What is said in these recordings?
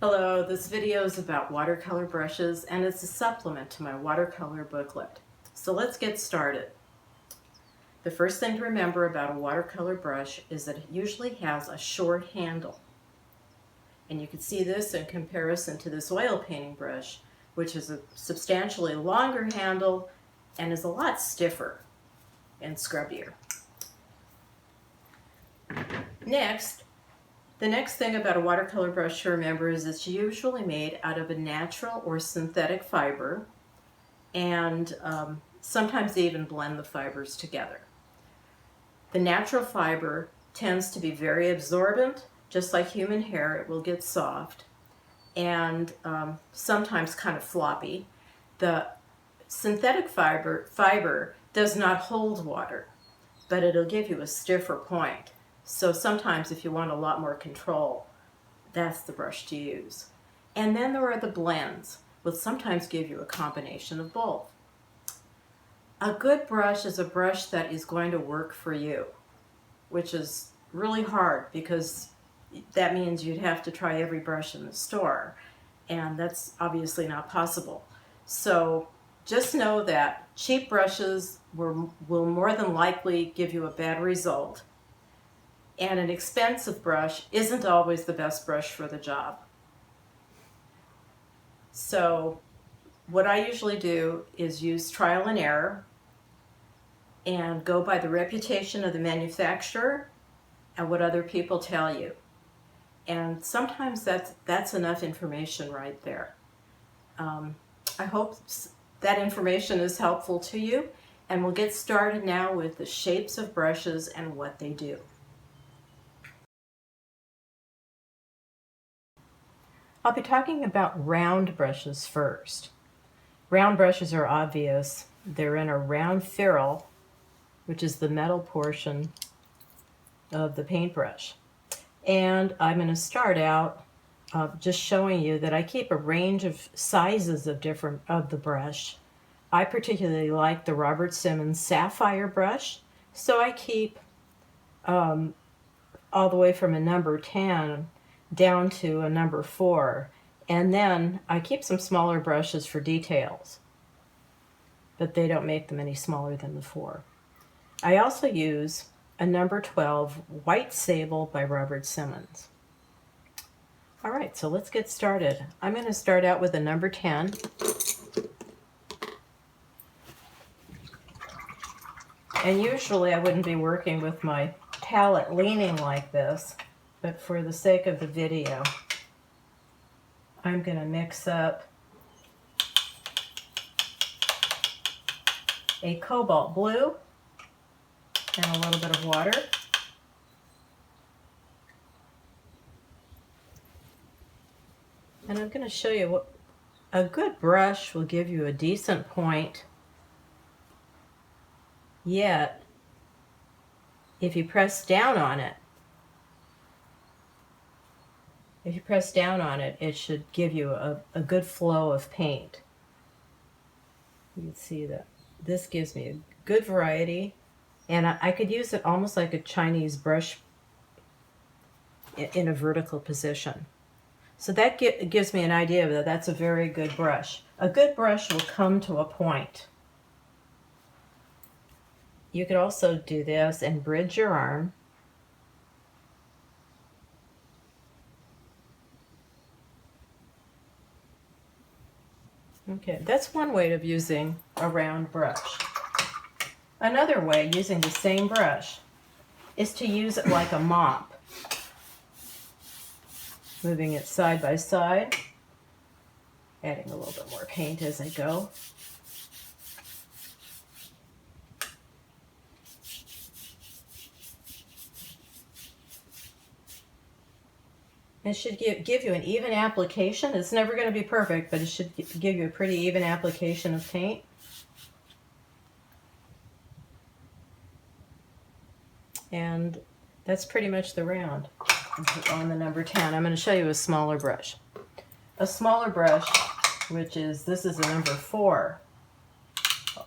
Hello, this video is about watercolor brushes and it's a supplement to my watercolor booklet. So let's get started. The first thing to remember about a watercolor brush is that it usually has a short handle. And you can see this in comparison to this oil painting brush, which is a substantially longer handle and is a lot stiffer and scrubbier. The next thing about a watercolor brush to remember is it's usually made out of a natural or synthetic fiber, and sometimes they even blend the fibers together. The natural fiber tends to be very absorbent, just like human hair. It will get soft and sometimes kind of floppy. The synthetic fiber does not hold water, but it'll give you a stiffer point. So sometimes if you want a lot more control, that's the brush to use. And then there are the blends, which sometimes give you a combination of both. A good brush is a brush that is going to work for you, which is really hard because that means you'd have to try every brush in the store, and that's obviously not possible. So just know that cheap brushes will more than likely give you a bad result. And an expensive brush isn't always the best brush for the job. So what I usually do is use trial and error and go by the reputation of the manufacturer and what other people tell you. And sometimes that's enough information right there. I hope that information is helpful to you, and we'll get started now with the shapes of brushes and what they do. I'll be talking about round brushes first. Round brushes are obvious. They're in a round ferrule, which is the metal portion of the paintbrush. And I'm going to start out just showing you that I keep a range of sizes of the brush. I particularly like the Robert Simmons Sapphire brush, so I keep all the way from a number 10 down to a number 4, and then I keep some smaller brushes for details, but they don't make them any smaller than the 4. I also use a number 12 White Sable by Robert Simmons. All right, so let's get started. I'm going to start out with a number 10. And usually I wouldn't be working with my palette leaning like this, but for the sake of the video, I'm going to mix up a cobalt blue and a little bit of water. And I'm going to show you what a good brush will give you a decent point, yet if you press down on it, it should give you a good flow of paint. You can see that this gives me a good variety, and I could use it almost like a Chinese brush in a vertical position. So that gives me an idea that that's a very good brush. A good brush will come to a point. You could also do this and bridge your arm. Okay, that's one way of using a round brush. Another way, using the same brush, is to use it like a mop. Moving it side by side, adding a little bit more paint as I go. It should give you an even application. It's never going to be perfect, but it should give you a pretty even application of paint. And that's pretty much the round on the number 10. I'm going to show you a smaller brush. A smaller brush, this is a number 4,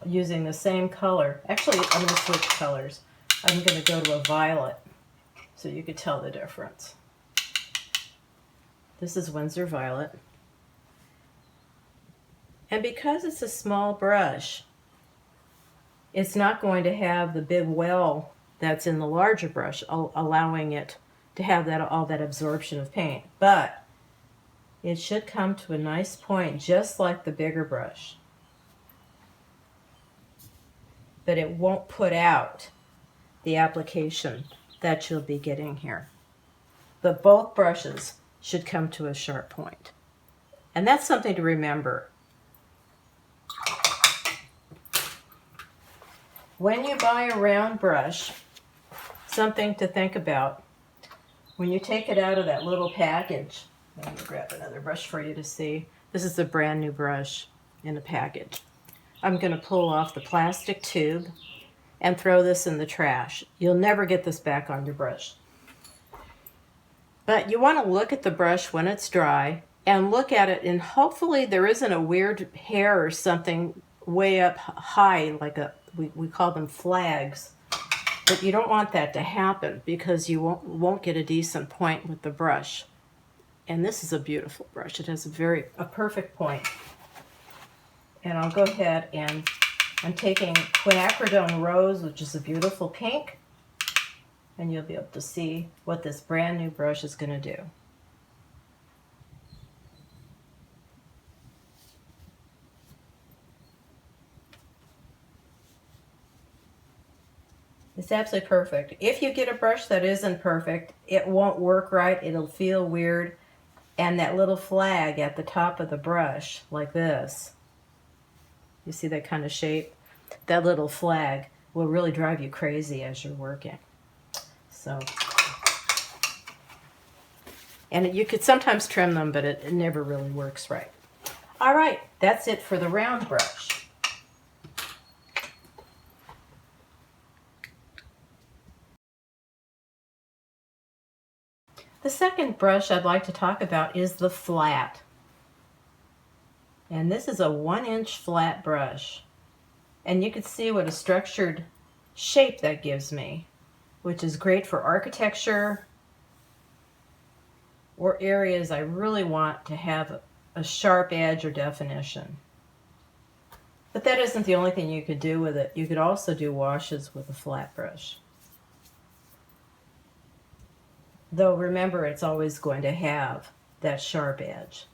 using the same color. Actually, I'm going to switch colors. I'm going to go to a violet so you could tell the difference. This is Winsor Violet. And because it's a small brush, it's not going to have the big well that's in the larger brush, allowing it to have all that absorption of paint. But it should come to a nice point, just like the bigger brush. But it won't put out the application that you'll be getting here. But both brushes should come to a sharp point. And that's something to remember. When you buy a round brush, something to think about, when you take it out of that little package, let me grab another brush for you to see. This is a brand new brush in a package. I'm going to pull off the plastic tube and throw this in the trash. You'll never get this back on your brush. But you want to look at the brush when it's dry and look at it, and hopefully there isn't a weird hair or something way up high, like we call them flags. But you don't want that to happen because you won't get a decent point with the brush. And this is a beautiful brush. It has a perfect point. And I'll go ahead and I'm taking Quinacridone Rose, which is a beautiful pink, and you'll be able to see what this brand new brush is going to do. It's absolutely perfect. If you get a brush that isn't perfect, it won't work right. It'll feel weird. And that little flag at the top of the brush, like this, you see that kind of shape? That little flag will really drive you crazy as you're working. So, and you could sometimes trim them, but it never really works right. All right, that's it for the round brush. The second brush I'd like to talk about is the flat. And this is a 1-inch flat brush. And you can see what a structured shape that gives me, which is great for architecture or areas I really want to have a sharp edge or definition. But that isn't the only thing you could do with it. You could also do washes with a flat brush. Though remember, it's always going to have that sharp edge.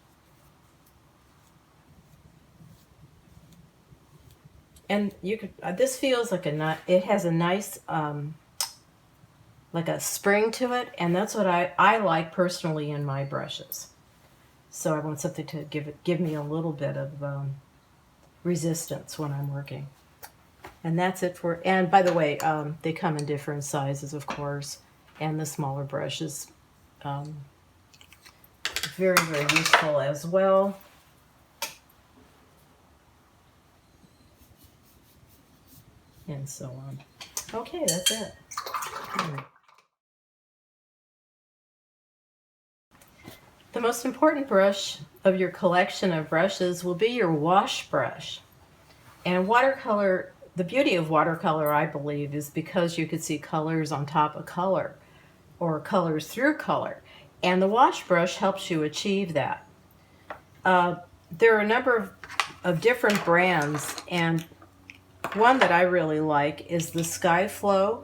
And you could, this feels like it has a nice, like a spring to it, and that's what I like personally in my brushes. So I want something to give me a little bit of resistance when I'm working. And that's it for, and by the way, they come in different sizes, of course. And the smaller brush is very, very useful as well. And so on. Okay, that's it. The most important brush of your collection of brushes will be your wash brush. And watercolor, the beauty of watercolor, I believe, is because you could see colors on top of color, or colors through color, and the wash brush helps you achieve that. There are a number of different brands, and one that I really like is the Sky Flow,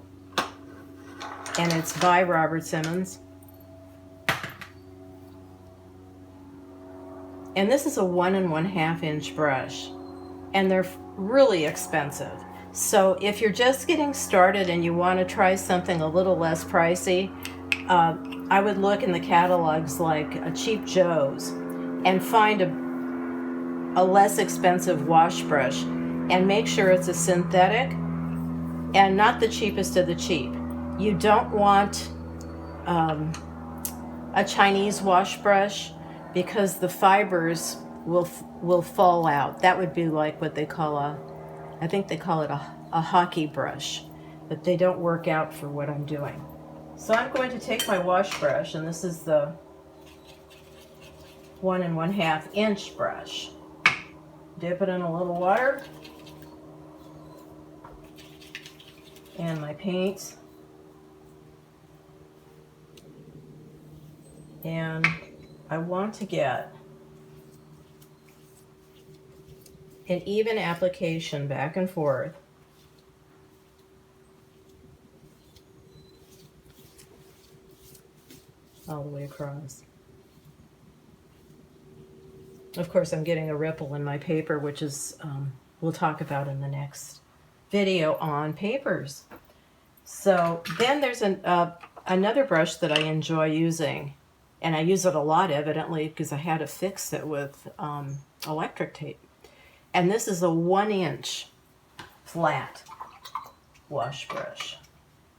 and it's by Robert Simmons. And this is a 1 1/2 inch brush, and they're really expensive. So if you're just getting started and you want to try something a little less pricey, I would look in the catalogs like a Cheap Joe's and find a less expensive wash brush, and make sure it's a synthetic and not the cheapest of the cheap. You don't want a Chinese wash brush because the fibers will fall out. That would be like what they call I think they call it a hockey brush, but they don't work out for what I'm doing. So I'm going to take my wash brush, and this is the 1 1/2 inch brush. Dip it in a little water, and my paint, and I want to get an even application back and forth. All the way across. Of course, I'm getting a ripple in my paper, which is, we'll talk about in the next video on papers. So then there's another brush that I enjoy using, and I use it a lot, evidently, because I had to fix it with electric tape. And this is a 1-inch flat wash brush.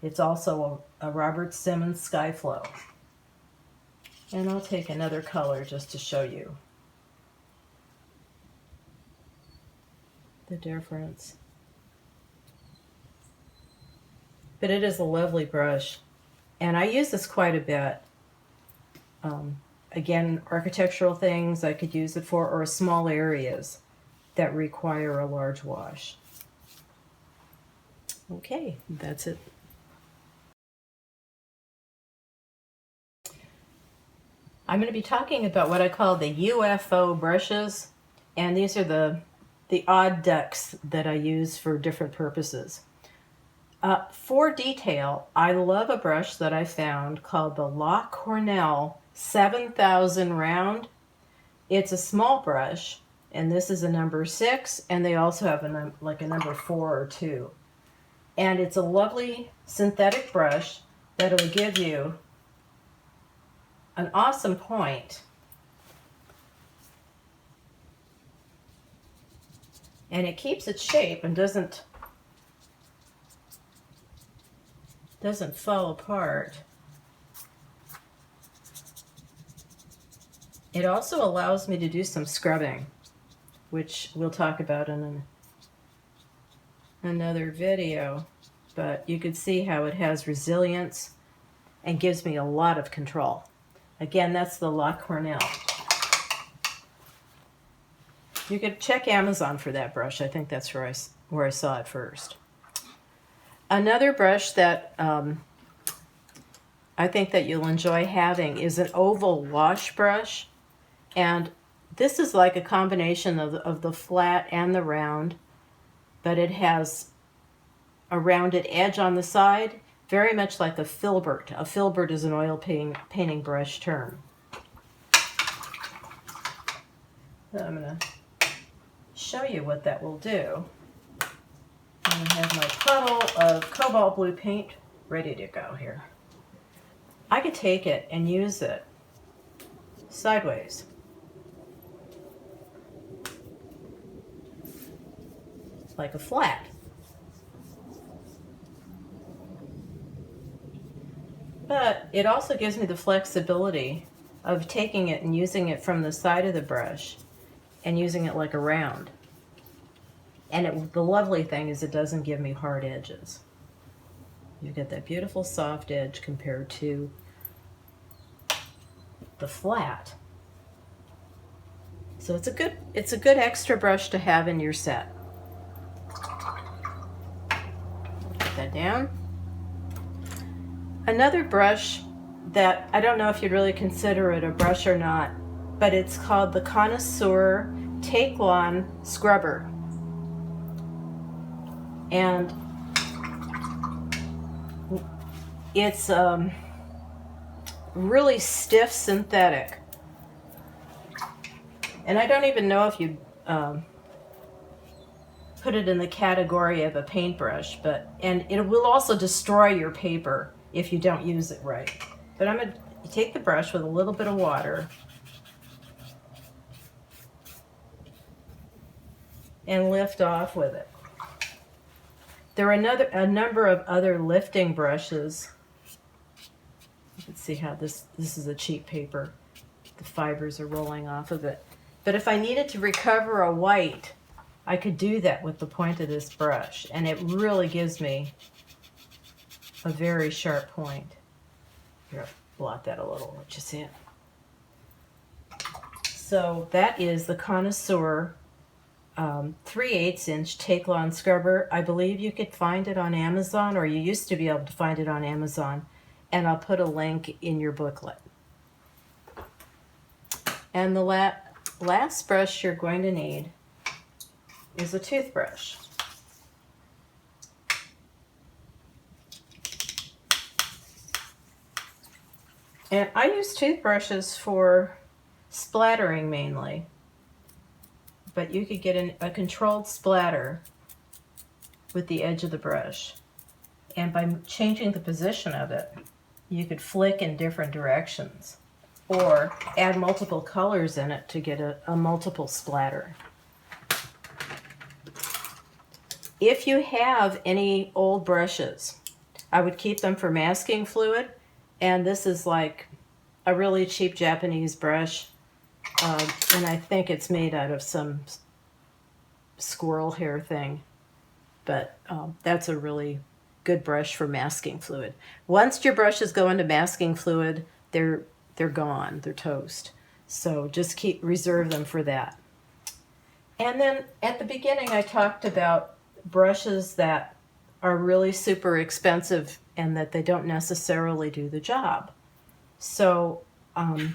It's also a Robert Simmons Skyflow. And I'll take another color just to show you the difference. But it is a lovely brush, and I use this quite a bit. Again, architectural things I could use it for, or small areas that require a large wash. Okay, that's it. I'm going to be talking about what I call the UFO brushes, and these are the odd ducks that I use for different purposes. For detail, I love a brush that I found called the La Cornell 7000 round. It's a small brush, and this is a number 6, and they also have a number 4 or 2. And it's a lovely synthetic brush that'll give you an awesome point. And it keeps its shape and doesn't fall apart. It also allows me to do some scrubbing, which we'll talk about in another video. But you can see how it has resilience and gives me a lot of control. Again, that's the La Cornell. You could check Amazon for that brush. I think that's where I saw it first. Another brush that I think that you'll enjoy having is an oval wash brush. And this is like a combination of the flat and the round, but it has a rounded edge on the side, very much like a filbert. A filbert is an oil painting brush term. So I'm going to show you what that will do. I have my puddle of cobalt blue paint ready to go here. I could take it and use it sideways. Like a flat. But it also gives me the flexibility of taking it and using it from the side of the brush and using it like a round. And the lovely thing is it doesn't give me hard edges. You get that beautiful soft edge compared to the flat. So it's a good extra brush to have in your set. Put that down. Another brush that I don't know if you'd really consider it a brush or not, but it's called the Cottone-Kolthoff Scrubber. And it's really stiff synthetic. And I don't even know if you put it in the category of a paintbrush, and it will also destroy your paper if you don't use it right. But I'm going to take the brush with a little bit of water and lift off with it. There are a number of other lifting brushes. You can see how this is a cheap paper. The fibers are rolling off of it. But if I needed to recover a white, I could do that with the point of this brush, and it really gives me a very sharp point. Here, blot that a little, let you see it. So that is the Connoisseur 3/8 inch Take-Lawn Scrubber. I believe you could find it on Amazon, or you used to be able to find it on Amazon, and I'll put a link in your booklet. And the last brush you're going to need is a toothbrush. And I use toothbrushes for splattering mainly, but you could get a controlled splatter with the edge of the brush. And by changing the position of it, you could flick in different directions or add multiple colors in it to get a multiple splatter. If you have any old brushes, I would keep them for masking fluid. And this is like a really cheap Japanese brush. And I think it's made out of some squirrel hair thing. But that's a really good brush for masking fluid. Once your brushes go into masking fluid, they're gone. They're toast. So just reserve them for that. And then at the beginning I talked about brushes that are really super expensive and that they don't necessarily do the job. So I'm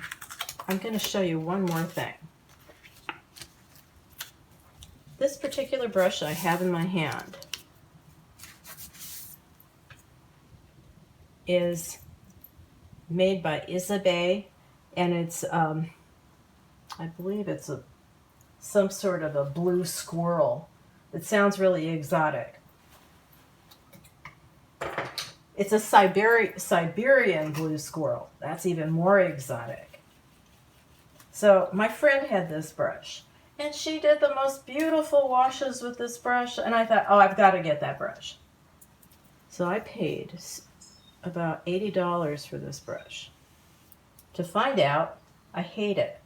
going to show you one more thing. This particular brush I have in my hand is made by Isabe, and it's I believe it's some sort of a blue squirrel. It sounds really exotic. It's a Siberian blue squirrel. That's even more exotic. So my friend had this brush, and she did the most beautiful washes with this brush, and I thought, oh, I've got to get that brush. So I paid about $80 for this brush. To find out, I hate it.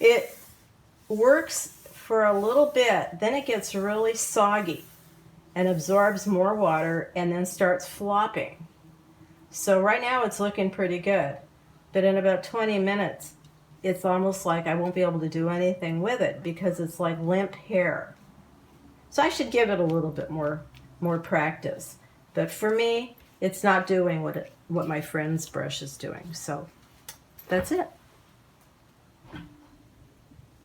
It works for a little bit, then it gets really soggy and absorbs more water and then starts flopping. So right now it's looking pretty good, but in about 20 minutes it's almost like I won't be able to do anything with it because it's like limp hair. So I should give it a little bit more practice. But for me, it's not doing what my friend's brush is doing. So that's it.